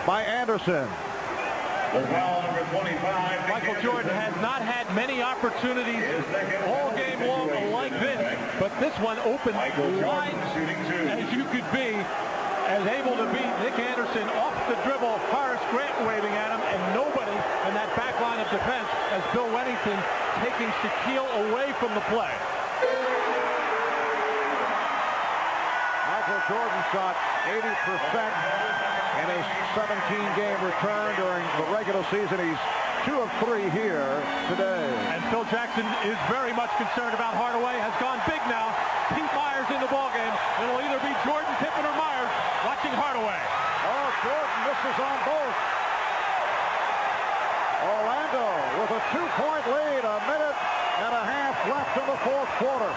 by Anderson. Foul number 25. Michael Jordan has not had many opportunities all game long like this, but this one opened wide as you could be, as able to beat Nick Anderson off the dribble. Horace Grant waving at him, and nobody in that back line of defense as Bill Wennington taking Shaquille away from the play. Michael Jordan shot 80% in his 17-game return during the regular season. He's 2 of 3 here today. And Phil Jackson is very much concerned about Hardaway. Has gone big now. Pete Myers in the ballgame. It'll either be Jordan, Pippen, or Myers watching Hardaway. Oh, Jordan misses on both. Orlando with a 2-point lead. A minute and a half left in the fourth quarter.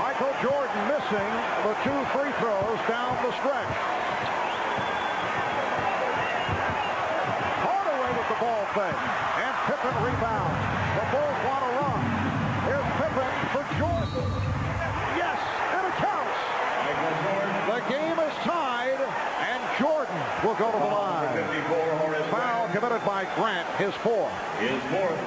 Michael Jordan missing the 2 free throws down the stretch. Hardaway with the ball fake, and Pippen rebounds. The Bulls want to run. Here's Pippen for Jordan. Yes, and it counts. The game is tied, and Jordan will go to the line. Foul committed by Grant, his 4th. His 4th.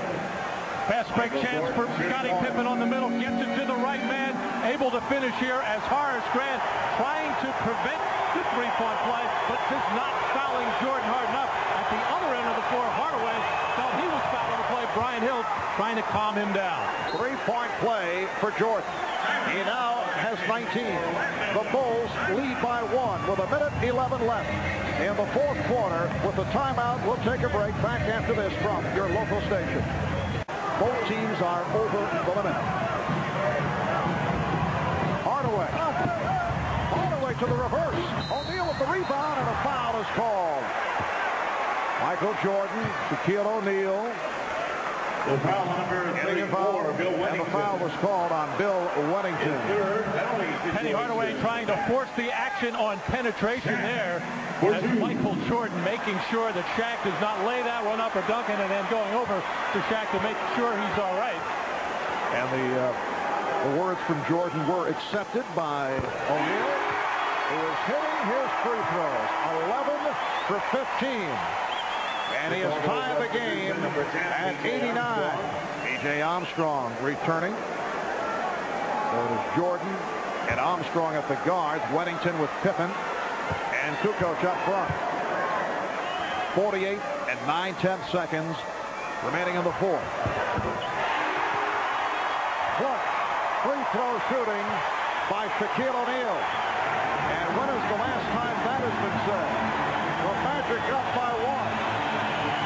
Fast break chance for Scottie Pippen on the middle. Gets it to the right man. Able to finish here as Horace Grant trying to prevent the 3-point play, but just not fouling Jordan hard enough. At the other end of the floor, Hardaway felt he was fouling the play. Brian Hill trying to calm him down. 3-point play for Jordan. He now has 19. The Bulls lead by 1 with a minute 11 left in the fourth quarter. With the timeout, we'll take a break. Back after this from your local station. Both teams are over the limit. Hardaway to the reverse. O'Neal with the rebound, and a foul is called. Michael Jordan, Shaquille O'Neal. The foul number 34, Bill Wennington. And the foul was called on Bill Wennington. Penny Hardaway trying to force the action on penetration there. As Michael Jordan making sure that Shaq does not lay that one up or dunk it, and then going over to Shaq to make sure he's all right. And the words from Jordan were accepted by O'Neal, who is hitting his free throws. 11 for 15. And he has tied the game at 89. B.J. Armstrong returning. So it is Jordan and Armstrong at the guards. Wennington with Pippen and Kukoc up front. 48 and 9/10 seconds remaining in the fourth. Clutch free throw shooting by Shaquille O'Neal. And when is the last time that has been said? The Magic up by 1.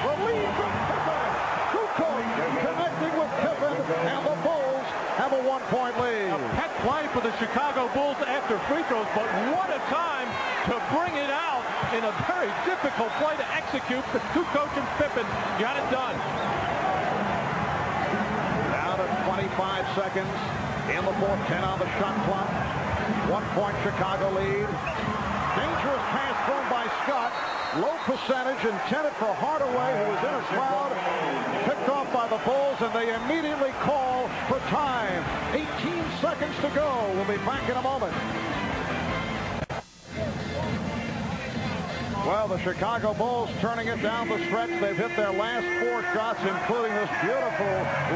The lead from Pippen. Kukoc connecting with Pippen, and the Bulls have a 1-point lead. A pet play for the Chicago Bulls after free throws, but what a time to bring it out in a very difficult play to execute. The Kukoc and Pippen got it done. Down to 25 seconds in the fourth, 10 on the shot clock. 1-point Chicago lead. Dangerous pass thrown by Scott. Low percentage intended for Hardaway, who was in a crowd. Picked off by the Bulls, and they immediately call for time. 18 seconds to go. We'll be back in a moment. Well, the Chicago Bulls turning it down the stretch. They've hit their last 4 shots, including this beautiful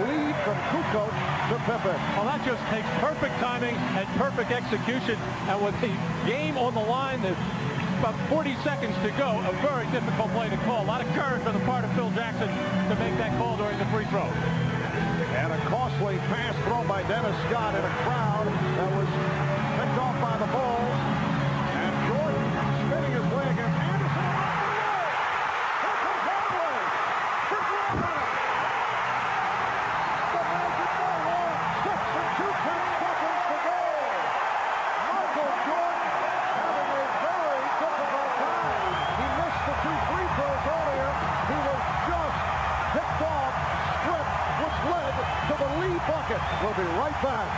lead from Kukoc to Pippen. Well, that just takes perfect timing and perfect execution. And with the game on the line, there's about 40 seconds to go. A very difficult play to call. A lot of courage on the part of Phil Jackson to make that call during the free throw. And a costly pass thrown by Dennis Scott in a crowd that was picked off by the Bulls. And Jordan spinning his way against Anderson. Here comes Hardaway. For Jordan. The Magic by 1. 6 and 2/10 seconds to go. Michael Jordan having a very difficult time. He missed the 2 free throws earlier. He was just picked off, stripped, which led to the lead bucket. We'll be right back.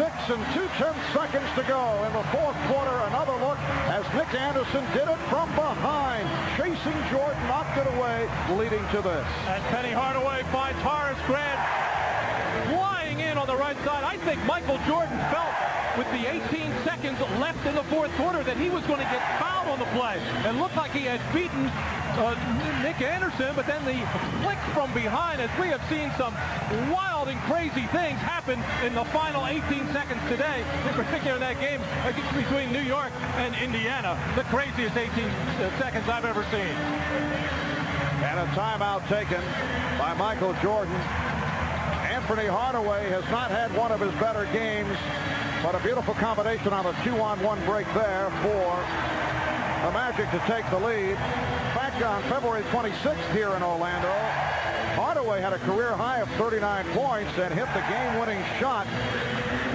and 2/10 seconds to go in the fourth quarter. Another look as Nick Anderson did it from behind. Chasing Jordan, knocked it away, leading to this. And Penny Hardaway finds Horace Grant flying in on the right side. I think Michael Jordan felt with the 18 seconds left in the fourth quarter that he was going to get fouled on the play. It looked like he had beaten Nick Anderson, but then the flick from behind, as we have seen some wild and crazy things happen in the final 18 seconds today, in particular in that game between New York and Indiana, the craziest 18 seconds I've ever seen. And a timeout taken by Michael Jordan. Anthony Hardaway has not had one of his better games, but a beautiful combination on a 2-on-1 break there for the Magic to take the lead. Back on February 26th here in Orlando, Hardaway had a career high of 39 points and hit the game-winning shot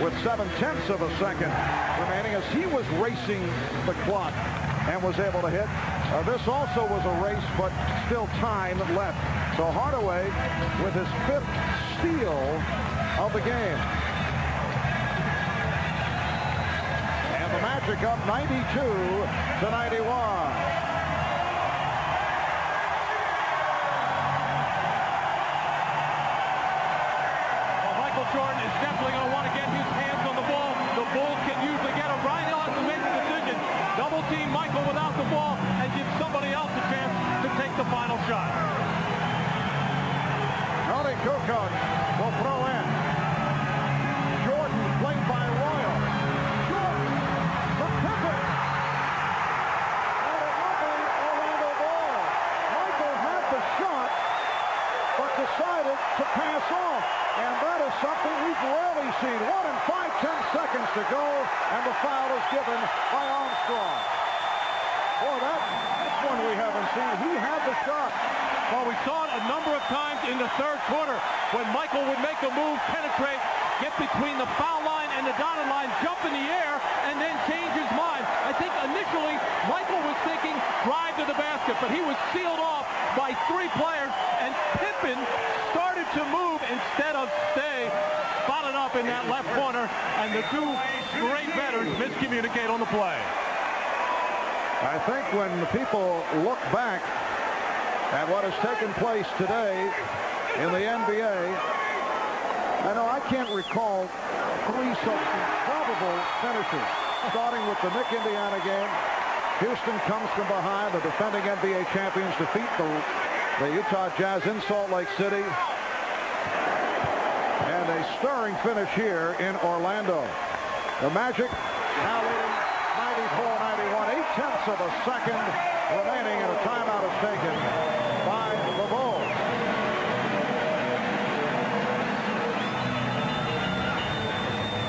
with 7/10 of a second remaining as he was racing the clock and was able to hit. This also was a race, but still time left. So Hardaway with his 5th steal of the game. And the Magic up 92-91. Jordan is definitely going to want to get his hands on the ball. The Bulls can usually get him. Ryan Ellis will make the decision. Double team Michael without the ball and give somebody else a chance to take the final shot. Tony Kukoc will throw in. Jordan played by Royal. Jordan for Pippen. And it will be Orlando ball. Michael had the shot, but decided to pass off. And that is something we've rarely seen. 1 and 5/10 seconds to go, and the foul is given by Armstrong. Boy, that's one we haven't seen. He had the shot. Well, we saw it a number of times in the third quarter when Michael would make a move, penetrate, get between the foul line and the dotted line, jump in the air, and then change his mind. I think initially Michael was thinking drive to the basket, but he was sealed off by 3 players, and Pippen started to move instead of stay, spotted up in that left corner, and the 2 great veterans miscommunicate on the play. I think when the people look back at what has taken place today in the NBA, I know I can't recall 3 such improbable finishes, starting with the Nick Indiana game. Houston comes from behind. The defending NBA champions defeat the Utah Jazz in Salt Lake City. And a stirring finish here in Orlando. The Magic now leading 94-91. 8/10 of a second remaining, and a timeout is taken by the Bulls.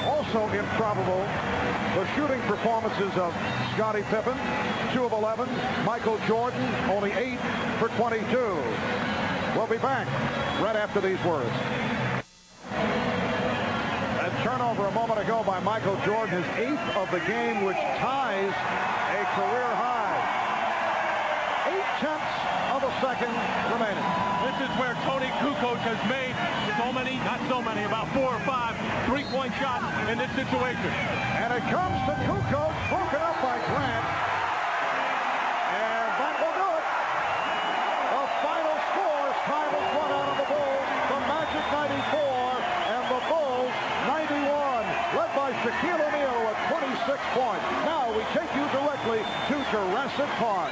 Also improbable, the shooting performances of Scottie Pippen, 2 of 11. Michael Jordan, only 8 for 22. We'll be back right after these words. A turnover a moment ago by Michael Jordan, his 8th of the game, which ties a career high. 8/10 of a second remaining. This is where Tony Kukoc has made so many, not so many, about 4 or 5 3-point shots in this situation. And it comes to Kukoc, broken up by Grant. And that will do it. The final score as time is run out of the Bulls. The Magic 94 and the Bulls 91. Led by Shaquille O'Neal with 26 points. Now we take you directly to Jurassic Park.